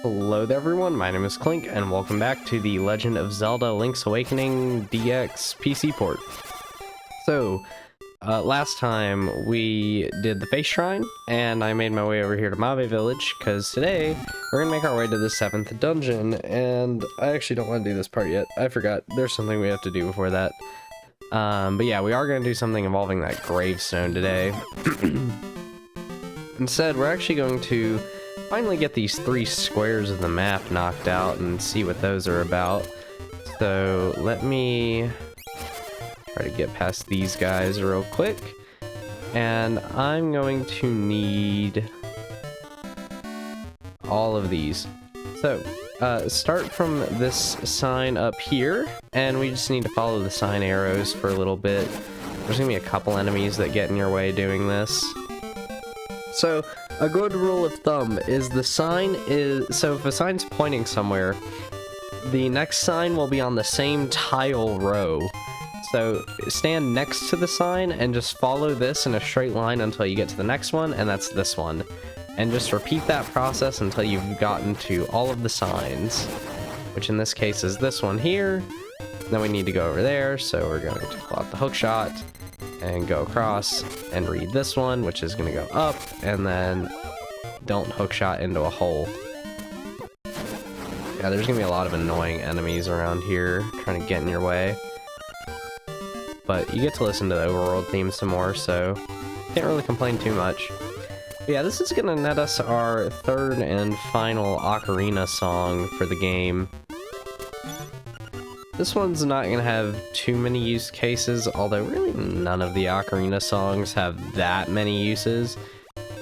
Hello there everyone, my name is Clink, and welcome back to the Legend of Zelda Link's Awakening DX PC port. So, last time we did the Face Shrine, and I made my way over here to Mabe Village, because today we're going to make our way to the 7th dungeon, and I actually don't want to do this part yet. I forgot, there's something we have to do before that. But yeah, we are going to do something involving that gravestone today. Instead, we're actually going to finally get these 3 squares of the map knocked out and see what those are about. So let me try to get past these guys real quick. And I'm going to need all of these. So start from this sign up here, and we just need to follow the sign arrows for a little bit. There's gonna be a couple enemies that get in your way doing this. So a good rule of thumb is if a sign's pointing somewhere, the next sign will be on the same tile row. So stand next to the sign and just follow this in a straight line until you get to the next one, and that's this one. And just repeat that process until you've gotten to all of the signs, which in this case is this one here. Then we need to go over there, so we're going to pull out the hook shot and go across and read this one, which is going to go up, and then don't hookshot into a hole. Yeah, there's going to be a lot of annoying enemies around here trying to get in your way. But you get to listen to the overworld theme some more, so can't really complain too much. But yeah, this is going to net us our 3rd and final ocarina song for the game. This one's not going to have too many use cases, although really none of the ocarina songs have that many uses.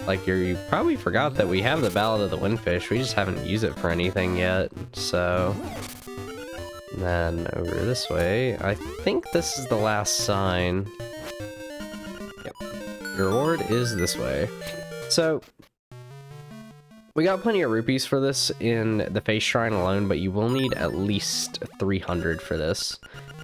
Like, you probably forgot that we have the Ballad of the Windfish, we just haven't used it for anything yet, so... And then over this way, I think this is the last sign. Yep. Your reward is this way. So, we got plenty of rupees for this in the Face Shrine alone, but you will need at least 300 for this.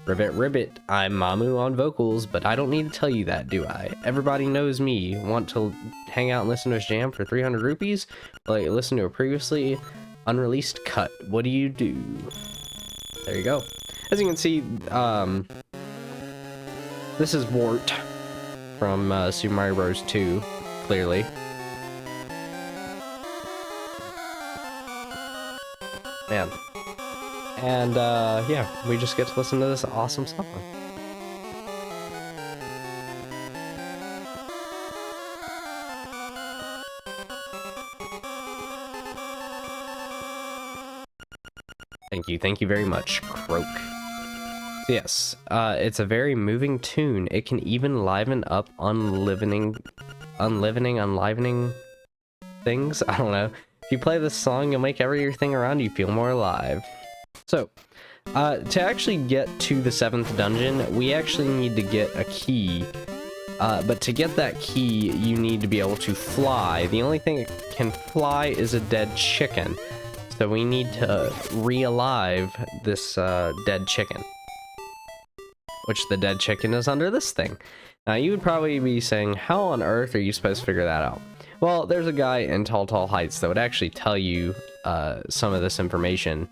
Ribbit Ribbit, I'm Mamu on vocals, but I don't need to tell you that, do I? Everybody knows me. Want to hang out and listen to his jam for 300 rupees? Like, listen to a previously unreleased cut. What do you do? There you go. As you can see, this is Wart from Super Mario Bros. 2, clearly. Man. And, yeah, we just get to listen to this awesome song. Thank you very much, Croak. So yes, it's a very moving tune. It can even liven up unlivening things? I don't know. If you play this song, you'll make everything around you feel more alive. So, to actually get to the 7th dungeon, we actually need to get a key. But to get that key, you need to be able to fly. The only thing that can fly is a dead chicken. So we need to re-alive this dead chicken. Which the dead chicken is under this thing. Now you would probably be saying, how on earth are you supposed to figure that out? Well, there's a guy in Tall Heights that would actually tell you some of this information,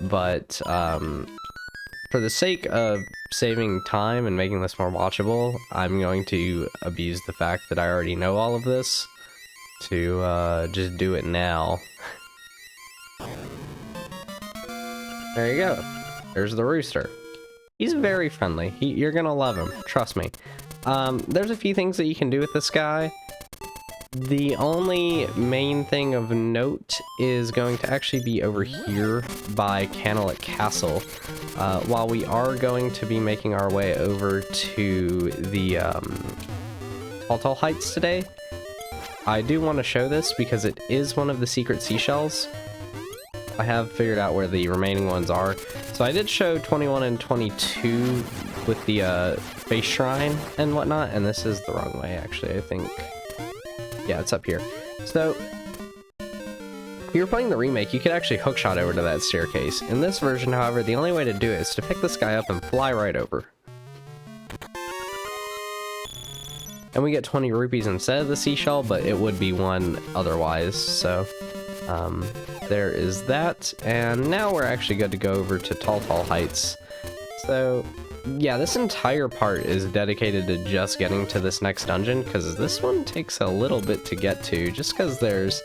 but for the sake of saving time and making this more watchable, I'm going to abuse the fact that I already know all of this to just do it now. There you go. There's the rooster. He's very friendly. You're gonna love him, trust me. There's a few things that you can do with this guy. The only main thing of note is going to actually be over here by Canelet Castle. While we are going to be making our way over to the Tall Heights today, I do want to show this because it is one of the secret seashells. I have figured out where the remaining ones are. So I did show 21 and 22 with the Face Shrine and whatnot, and this is the wrong way actually, I think. Yeah, it's up here. So, if you're playing the remake, you could actually hookshot over to that staircase. In this version, however, the only way to do it is to pick this guy up and fly right over. And we get 20 rupees instead of the seashell, but it would be one otherwise, so... There is that, and now we're actually good to go over to Tall Heights. So, yeah, this entire part is dedicated to just getting to this next dungeon, because this one takes a little bit to get to, just because there's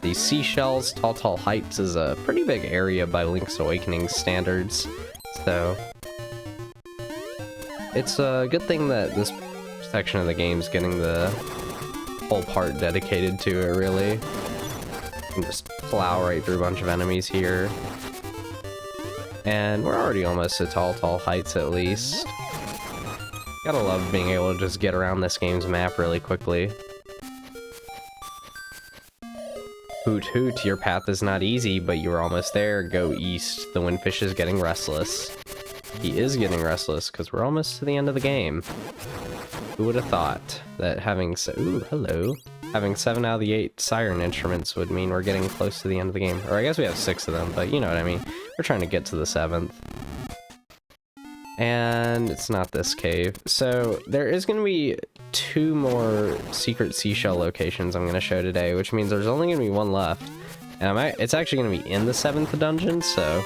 these seashells. Tall Heights is a pretty big area by Link's Awakening standards, so it's a good thing that this section of the game's getting the whole part dedicated to it, really. You can just plow right through a bunch of enemies here. And we're already almost at Tall Heights, at least. Gotta love being able to just get around this game's map really quickly. Hoot hoot, your path is not easy, but you're almost there. Go east. The windfish is getting restless. He is getting restless, because we're almost to the end of the game. Who would have thought that having ooh, hello. Having 7 out of the 8 siren instruments would mean we're getting close to the end of the game. Or I guess we have 6 of them, but you know what I mean. We're trying to get to the 7th. And it's not this cave. So there is going to be 2 more secret seashell locations I'm going to show today, which means there's only going to be 1 left. And it's actually going to be in the 7th dungeon, so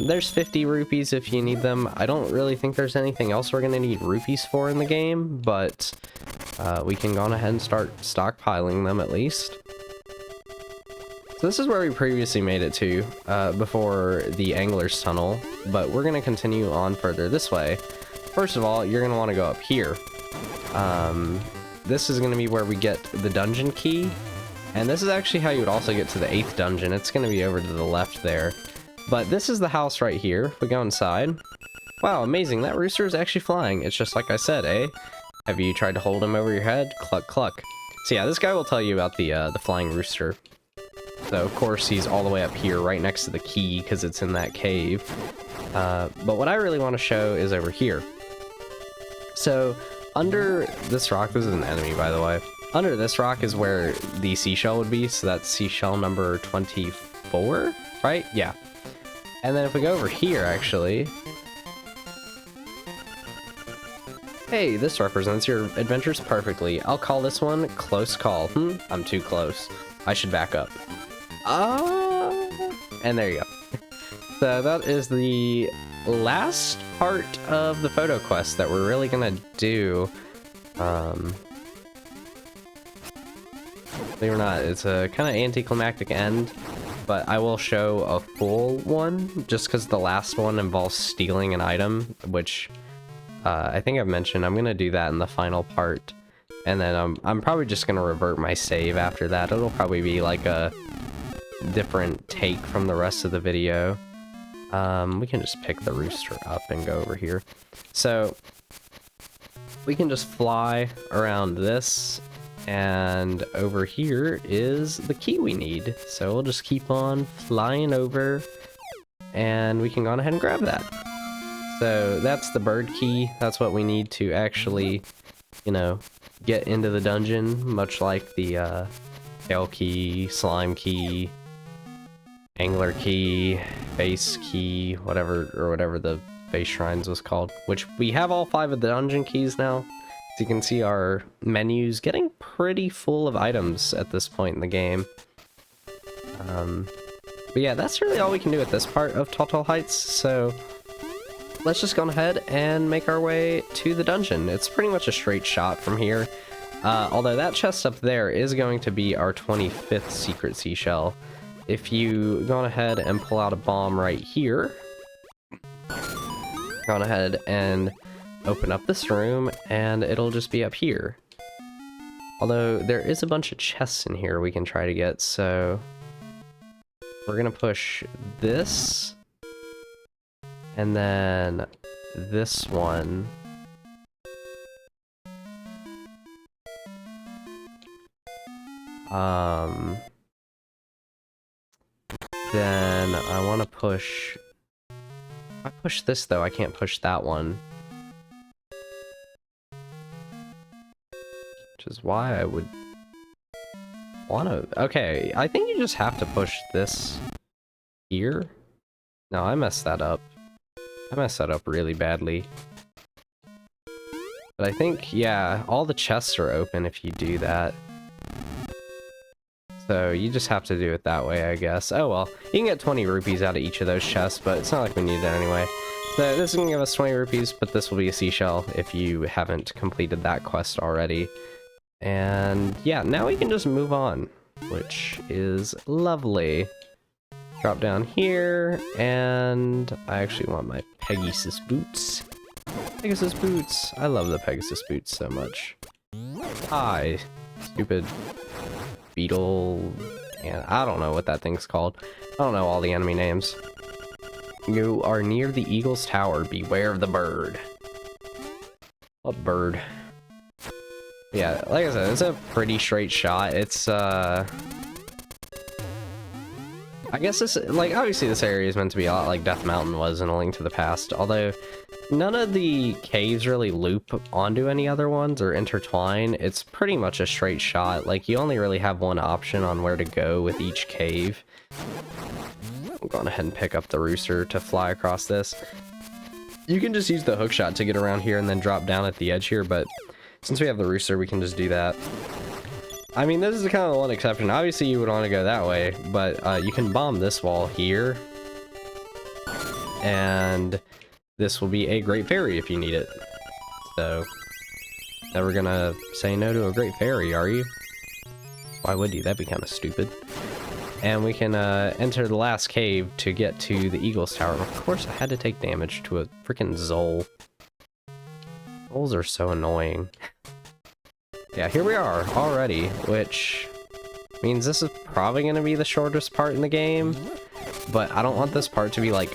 there's 50 rupees if you need them. I don't really think there's anything else we're going to need rupees for in the game, but we can go on ahead and start stockpiling them at least. So this is where we previously made it to before the Angler's Tunnel, but we're going to continue on further this way. First of all, you're going to want to go up here. This is going to be where we get the dungeon key, and this is actually how you would also get to the 8th dungeon. It's going to be over to the left there. But this is the house right here. If we go inside. Wow, amazing. That rooster is actually flying. It's just like I said, eh? Have you tried to hold him over your head? Cluck, cluck. So yeah, this guy will tell you about the flying rooster. So, of course, he's all the way up here, right next to the key, because it's in that cave. But what I really want to show is over here. So, under this rock, this is an enemy, by the way. Under this rock is where the seashell would be, so that's seashell number 24, right? Yeah. And then if we go over here, actually... Hey, this represents your adventures perfectly. I'll call this one Close Call. I'm too close. I should back up. And there you go. So that is the last part of the photo quest that we're really gonna do. Believe it or not, it's a kind of anticlimactic end, but I will show a full one, just because the last one involves stealing an item, which I think I've mentioned. I'm gonna do that in the final part, and then I'm probably just gonna revert my save after that. It'll probably be like a different take from the rest of the video. We can just pick the rooster up and go over here. So we can just fly around this, and over here is the key we need. So we'll just keep on flying over, and we can go on ahead and grab that. So that's the bird key. That's what we need to actually, you know, get into the dungeon, much like the tail key, slime key, angler key, face key, whatever the face shrines was called, which we have all 5 of the dungeon keys now. So you can see our menu's getting pretty full of items at this point in the game. But yeah, that's really all we can do at this part of Tall Heights, so let's just go ahead and make our way to the dungeon. It's pretty much a straight shot from here. Although that chest up there is going to be our 25th secret seashell. If you go on ahead and pull out a bomb right here, go on ahead and open up this room, and it'll just be up here. Although there is a bunch of chests in here we can try to get, so we're gonna push this, and then this one. Then I want to push... If I push this, though, I can't push that one. Which is why I would want to... Okay, I think you just have to push this here. No, I messed that up. I messed that up really badly. But I think, yeah, all the chests are open if you do that. So you just have to do it that way, I guess. Oh well, you can get 20 rupees out of each of those chests, but it's not like we need it anyway. So this is gonna give us 20 rupees, but this will be a seashell if you haven't completed that quest already. And yeah, now we can just move on, which is lovely. Drop down here, and I actually want my Pegasus boots. Pegasus boots! I love the Pegasus boots so much. Hi, stupid beetle, and I don't know what that thing's called. I don't know all the enemy names. You are near the Eagle's Tower. Beware of the bird. What bird? Yeah, like I said, it's a pretty straight shot. It's, I guess this, like, obviously this area is meant to be a lot like Death Mountain was in A Link to the Past, although none of the caves really loop onto any other ones or intertwine. It's pretty much a straight shot. Like, you only really have one option on where to go with each cave. I'm going ahead and pick up the rooster to fly across this. You can just use the hook shot to get around here and then drop down at the edge here, but since we have the rooster, we can just do that. I mean, this is kind of the one exception. Obviously, you would want to go that way, but you can bomb this wall here. And this will be a Great Fairy if you need it. So, never gonna say no to a Great Fairy, are you? Why would you? That'd be kind of stupid. And we can enter the last cave to get to the Eagle's Tower. And of course, I had to take damage to a freaking Zol. Zols are so annoying. Yeah, here we are already, which means this is probably going to be the shortest part in the game, but I don't want this part to be like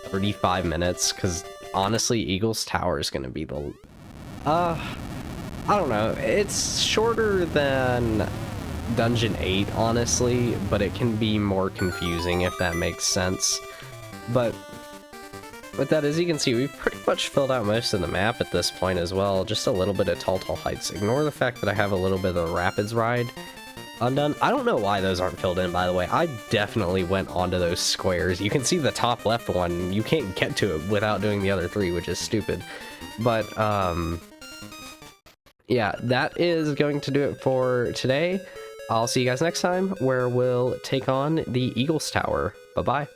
35 minutes, because honestly, Eagle's Tower is going to be the... I don't know, it's shorter than Dungeon 8, honestly, but it can be more confusing if that makes sense. But with that, as you can see, we've pretty much filled out most of the map at this point as well. Just a little bit of Tall Tall Heights. Ignore the fact that I have a little bit of the Rapids ride undone. I don't know why those aren't filled in, by the way. I definitely went onto those squares. You can see the top left one. You can't get to it without doing the other three, which is stupid. But, yeah, that is going to do it for today. I'll see you guys next time, where we'll take on the Eagle's Tower. Bye-bye.